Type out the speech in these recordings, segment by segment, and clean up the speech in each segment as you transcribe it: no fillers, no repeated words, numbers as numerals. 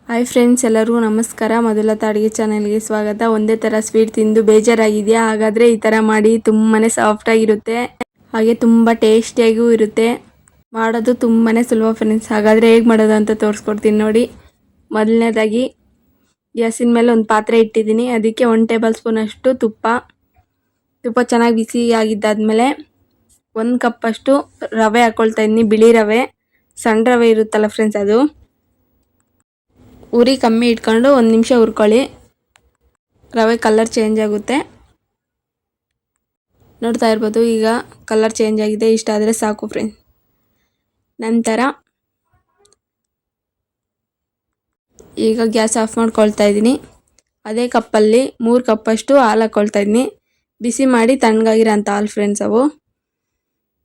Hi friends, ಎಲ್ಲರಿಗೂ ನಮಸ್ಕಾರ. ಮಧುಲತಾ ಅಡುಗೆ ಚಾನೆಲ್ಗೆ ಸ್ವಾಗತ. ಒಂದೇ ಥರ ಸ್ವೀಟ್ ತಿಂದು ಬೇಜಾರಾಗಿದೆಯಾ? ಹಾಗಾದರೆ ಈ ಥರ ಮಾಡಿ. ತುಂಬಾ ಸಾಫ್ಟಾಗಿರುತ್ತೆ, ಹಾಗೆ ತುಂಬ ಟೇಸ್ಟಿಯಾಗೂ ಇರುತ್ತೆ. ಮಾಡೋದು ತುಂಬಾ ಸುಲಭ ಫ್ರೆಂಡ್ಸ್. ಹಾಗಾದರೆ ಹೇಗೆ ಮಾಡೋದು ಅಂತ ತೋರಿಸ್ಕೊಡ್ತೀನಿ ನೋಡಿ. ಮೊದಲನೇದಾಗಿ ಗ್ಯಾಸಿನ ಮೇಲೆ ಒಂದು ಪಾತ್ರೆ ಇಟ್ಟಿದ್ದೀನಿ. ಅದಕ್ಕೆ 1 ಟೇಬಲ್ ಸ್ಪೂನ್ ಅಷ್ಟು ತುಪ್ಪ ಚೆನ್ನಾಗಿ ಬಿಸಿ ಆಗಿದ್ದಾದಮೇಲೆ 1 ಕಪ್ ಅಷ್ಟು ರವೆ ಹಾಕ್ಕೊಳ್ತಾ ಇದ್ದೀನಿ. ಬಿಳಿ ರವೆ, ಸಣ್ಣ ರವೆ ಇರುತ್ತಲ್ಲ ಫ್ರೆಂಡ್ಸ್, ಅದು. ಉರಿ ಕಮ್ಮಿ ಇಟ್ಕೊಂಡು 1 ನಿಮಿಷ ಹುರ್ಕೊಳ್ಳಿ. ರವೆ ಕಲರ್ ಚೇಂಜ್ ಆಗುತ್ತೆ, ನೋಡ್ತಾ ಇರ್ಬೋದು. ಈಗ ಕಲರ್ ಚೇಂಜ್ ಆಗಿದೆ, ಇಷ್ಟ ಆದರೆ ಸಾಕು ಫ್ರೆಂಡ್ಸ್. ನಂತರ ಈಗ ಗ್ಯಾಸ್ ಆಫ್ ಮಾಡ್ಕೊಳ್ತಾ ಇದ್ದೀನಿ. ಅದೇ ಕಪ್ಪಲ್ಲಿ 3 ಕಪ್ಪಷ್ಟು ಹಾಲು ಹಾಕ್ಕೊಳ್ತಾ ಇದ್ದೀನಿ. ಬಿಸಿ ಮಾಡಿ ತಣ್ಣಗಾಗಿರೋಂಥ ಹಾಲು ಫ್ರೆಂಡ್ಸ್. ಅವು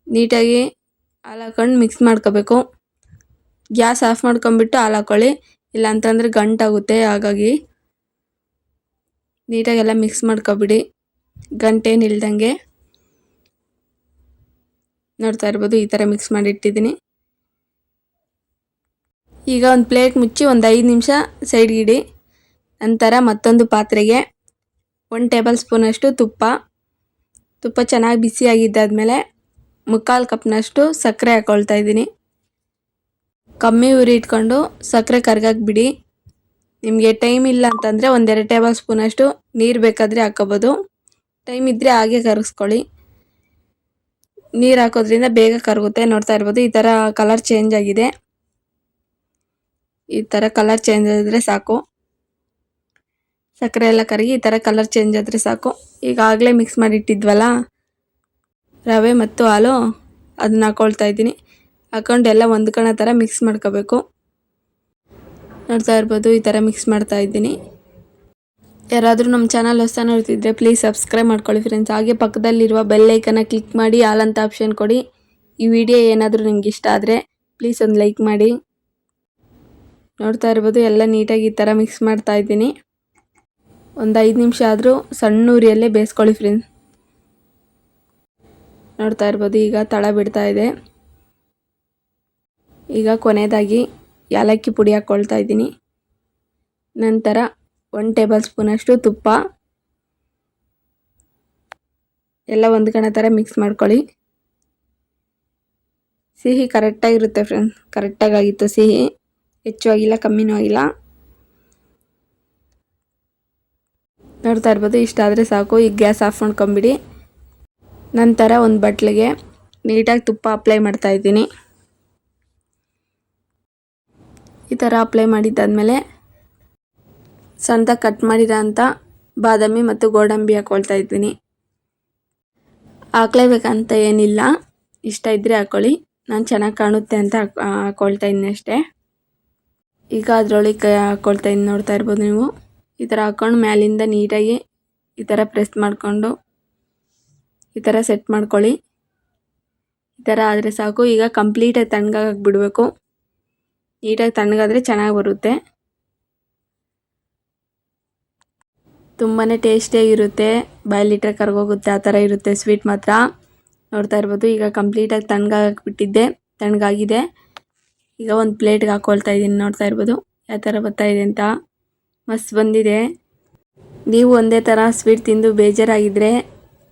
ನೀಟಾಗಿ ಹಾಲು ಹಾಕೊಂಡು ಮಿಕ್ಸ್ ಮಾಡ್ಕೋಬೇಕು. ಗ್ಯಾಸ್ ಆಫ್ ಮಾಡ್ಕೊಂಬಿಟ್ಟು ಹಾಲು ಹಾಕ್ಕೊಳ್ಳಿ, ಇಲ್ಲ ಅಂತಂದರೆ ಗಂಟಾಗುತ್ತೆ. ಹಾಗಾಗಿ ನೀಟಾಗೆಲ್ಲ ಮಿಕ್ಸ್ ಮಾಡ್ಕೊಬಿಡಿ, ಗಂಟೇನು ಇಲ್ದಂಗೆ. ನೋಡ್ತಾ ಇರ್ಬೋದು, ಈ ಥರ ಮಿಕ್ಸ್ ಮಾಡಿ ಇಟ್ಟಿದ್ದೀನಿ. ಈಗ ಒಂದು ಪ್ಲೇಟ್ ಮುಚ್ಚಿ ಒಂದು 5 ನಿಮಿಷ ಸೈಡ್ಗಿಡಿ. ನಂತರ ಮತ್ತೊಂದು ಪಾತ್ರೆಗೆ 1 ಟೇಬಲ್ ಸ್ಪೂನ್ ಅಷ್ಟು ತುಪ್ಪ ಚೆನ್ನಾಗಿ ಬಿಸಿಯಾಗಿದ್ದಾದಮೇಲೆ 3/4 ಕಪ್ನಷ್ಟು ಸಕ್ಕರೆ ಹಾಕ್ಕೊಳ್ತಾ ಇದ್ದೀನಿ. ಕಮ್ಮಿ ಉರಿ ಇಟ್ಕೊಂಡು ಸಕ್ಕರೆ ಕರ್ಗಕ್ಕೆ ಬಿಡಿ. ನಿಮಗೆ ಟೈಮ್ ಇಲ್ಲ ಅಂತಂದರೆ 1-2 ಟೇಬಲ್ ಸ್ಪೂನ್ ಅಷ್ಟು ನೀರು ಬೇಕಾದರೆ ಹಾಕ್ಕೋಬೋದು. ಟೈಮ್ ಇದ್ದರೆ ಹಾಗೆ ಕರಗಿಸ್ಕೊಳ್ಳಿ. ನೀರು ಹಾಕೋದ್ರಿಂದ ಬೇಗ ಕರಗುತ್ತೆ. ನೋಡ್ತಾ ಇರ್ಬೋದು, ಈ ಥರ ಕಲರ್ ಚೇಂಜ್ ಆಗಿದೆ. ಈ ಥರ ಕಲರ್ ಚೇಂಜ್ ಆದರೆ ಸಾಕು. ಸಕ್ಕರೆ ಎಲ್ಲ ಕರಗಿ ಈ ಥರ ಕಲರ್ ಚೇಂಜ್ ಆದರೆ ಸಾಕು. ಈಗಾಗಲೇ ಮಿಕ್ಸ್ ಮಾಡಿ ಇಟ್ಟಿದ್ವಲ್ಲ ರವೆ ಮತ್ತು ಹಾಲು, ಅದನ್ನ ಹಾಕ್ಕೊಳ್ತಾ ಇದ್ದೀನಿ. ಹಾಕೊಂಡು ಎಲ್ಲ ಹೊಂದ್ಕೊಳ್ಳೋ ಥರ ಮಿಕ್ಸ್ ಮಾಡ್ಕೋಬೇಕು. ನೋಡ್ತಾ ಇರ್ಬೋದು, ಈ ಥರ ಮಿಕ್ಸ್ ಮಾಡ್ತಾ ಇದ್ದೀನಿ. ಯಾರಾದರೂ ನಮ್ಮ ಚಾನಲ್ ಹೊಸ ನೋಡ್ತಿದ್ರೆ ಪ್ಲೀಸ್ ಸಬ್ಸ್ಕ್ರೈಬ್ ಮಾಡ್ಕೊಳ್ಳಿ ಫ್ರೆಂಡ್ಸ್. ಹಾಗೆ ಪಕ್ಕದಲ್ಲಿರುವ ಬೆಲ್ ಐಕನ್ನ ಕ್ಲಿಕ್ ಮಾಡಿ ಆಲ್ ಅಂತ ಆಪ್ಷನ್ ಕೊಡಿ. ಈ ವಿಡಿಯೋ ಏನಾದರೂ ನಿಮ್ಗೆ ಇಷ್ಟ ಆದರೆ ಪ್ಲೀಸ್ ಒಂದು ಲೈಕ್ ಮಾಡಿ. ನೋಡ್ತಾ ಇರ್ಬೋದು, ಎಲ್ಲ ನೀಟಾಗಿ ಈ ಥರ ಮಿಕ್ಸ್ ಮಾಡ್ತಾ ಇದ್ದೀನಿ. ಒಂದು 5 ನಿಮಿಷ ಆದರೂ ಸಣ್ಣ ಉರಿಯಲ್ಲೇ ಬೇಯಿಸ್ಕೊಳ್ಳಿ ಫ್ರೆಂಡ್ಸ್. ನೋಡ್ತಾ ಇರ್ಬೋದು, ಈಗ ತಳ ಬಿಡ್ತಾ ಇದೆ. ಈಗ ಕೊನೆಯದಾಗಿ ಏಲಕ್ಕಿ ಪುಡಿ ಹಾಕ್ಕೊಳ್ತಾ ಇದ್ದೀನಿ. ನಂತರ 1 ಟೇಬಲ್ ಸ್ಪೂನ್ ಅಷ್ಟು ತುಪ್ಪ, ಎಲ್ಲ ಹೊಂದ್ಕೊಳ್ಳೋ ಥರ ಮಿಕ್ಸ್ ಮಾಡ್ಕೊಳ್ಳಿ. ಸಿಹಿ ಕರೆಕ್ಟಾಗಿರುತ್ತೆ ಫ್ರೆಂಡ್ಸ್, ಕರೆಕ್ಟಾಗಿತ್ತು ಸಿಹಿ, ಹೆಚ್ಚು ಆಗಿಲ್ಲ ಕಮ್ಮಿನೂ ಆಗಿಲ್ಲ. ನೋಡ್ತಾ ಇರ್ಬೋದು, ಇಷ್ಟ ಆದರೆ ಸಾಕು. ಈಗ ಗ್ಯಾಸ್ ಆಫ್ ಮಾಡ್ಕೊಂಬಿಡಿ. ನಂತರ ಒಂದು ಬಟ್ಲಿಗೆ ನೀಟಾಗಿ ತುಪ್ಪ ಅಪ್ಲೈ ಮಾಡ್ತಾ ಇದ್ದೀನಿ. ಈ ಥರ ಅಪ್ಲೈ ಮಾಡಿದ್ದಾದಮೇಲೆ ಸಣ್ಣದಾಗಿ ಕಟ್ ಮಾಡಿರೋ ಅಂಥ ಬಾದಾಮಿ ಮತ್ತು ಗೋಡಂಬಿ ಹಾಕ್ಕೊಳ್ತಾ ಇದ್ದೀನಿ. ಹಾಕ್ಲೇಬೇಕಂತ ಏನಿಲ್ಲ, ಇಷ್ಟ ಇದ್ದರೆ ಹಾಕ್ಕೊಳ್ಳಿ. ನಾನು ಚೆನ್ನಾಗಿ ಕಾಣುತ್ತೆ ಅಂತ ಹಾಕ್ಕೊಳ್ತಾ ಇದ್ದೀನಿ ಅಷ್ಟೇ. ಈಗ ಅದರೊಳಗೆ ಹಾಕ್ಕೊಳ್ತಾ ಇದ್ದೀನಿ. ನೋಡ್ತಾ ಇರ್ಬೋದು ನೀವು, ಈ ಥರ ಹಾಕ್ಕೊಂಡು ಮ್ಯಾಲಿಂದ ನೀಟಾಗಿ ಈ ಥರ ಪ್ರೆಸ್ ಮಾಡಿಕೊಂಡು ಈ ಥರ ಸೆಟ್ ಮಾಡ್ಕೊಳ್ಳಿ. ಈ ಥರ ಆದರೆ ಸಾಕು. ಈಗ ಕಂಪ್ಲೀಟಾಗಿ ತಣ್ಣಗಾಗಕ್ಕೆ ಬಿಡಬೇಕು. ನೀಟಾಗಿ ತಣ್ಣಗಾದರೆ ಚೆನ್ನಾಗಿ ಬರುತ್ತೆ. ತುಂಬಾ ಟೇಸ್ಟಿಯಾಗಿರುತ್ತೆ, ಬಾಯಲ್ಲಿಟ್ಟರೆ ಕರ್ಗೋಗುತ್ತೆ, ಆ ಥರ ಇರುತ್ತೆ ಸ್ವೀಟ್ ಮಾತ್ರ. ನೋಡ್ತಾ ಇರ್ಬೋದು, ಈಗ ಕಂಪ್ಲೀಟಾಗಿ ತಣ್ಣಗಾಗಕ್ಕೆ ಬಿಟ್ಟಿದ್ದೆ, ತಣ್ಣಗಾಗಿದೆ. ಈಗ ಒಂದು ಪ್ಲೇಟ್ಗೆ ಹಾಕ್ಕೊಳ್ತಾ ಇದ್ದೀನಿ. ನೋಡ್ತಾ ಇರ್ಬೋದು ಯಾವ ಥರ ಬರ್ತಾಯಿದೆ ಅಂತ, ಮಸ್ತ್ ಬಂದಿದೆ. ನೀವು ಒಂದೇ ಥರ ಸ್ವೀಟ್ ತಿಂದು ಬೇಜಾರಾಗಿದ್ದರೆ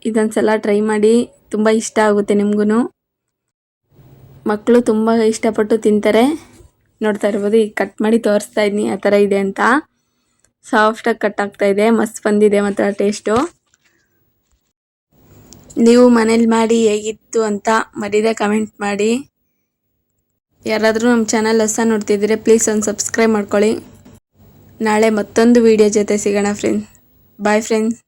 ಇದೊಂದು ಸಲ ಟ್ರೈ ಮಾಡಿ, ತುಂಬ ಇಷ್ಟ ಆಗುತ್ತೆ ನಿಮಗೂ. ಮಕ್ಕಳು ತುಂಬ ಇಷ್ಟಪಟ್ಟು ತಿಂತಾರೆ. ನೋಡ್ತಾ ಇರ್ಬೋದು, ಈಗ ಕಟ್ ಮಾಡಿ ತೋರಿಸ್ತಾ ಇದ್ದೀನಿ ಆ ಥರ ಇದೆ ಅಂತ. ಸಾಫ್ಟಾಗಿ ಕಟ್ ಆಗ್ತಾ ಇದೆ, ಮಸ್ತ್ ಬಂದಿದೆ ಮಾತ್ರ ಟೇಸ್ಟು. ನೀವು ಮನೇಲಿ ಮಾಡಿ ಹೇಗಿತ್ತು ಅಂತ ಮರೀದೆ ಕಮೆಂಟ್ ಮಾಡಿ. ಯಾರಾದರೂ ನಮ್ಮ ಚಾನಲ್ ಹೊಸ ನೋಡ್ತಿದ್ರೆ ಪ್ಲೀಸ್ ಒಂದು ಸಬ್ಸ್ಕ್ರೈಬ್ ಮಾಡ್ಕೊಳ್ಳಿ. ನಾಳೆ ಮತ್ತೊಂದು ವಿಡಿಯೋ ಜೊತೆ ಸಿಗೋಣ ಫ್ರೆಂಡ್ಸ್. Bye friends.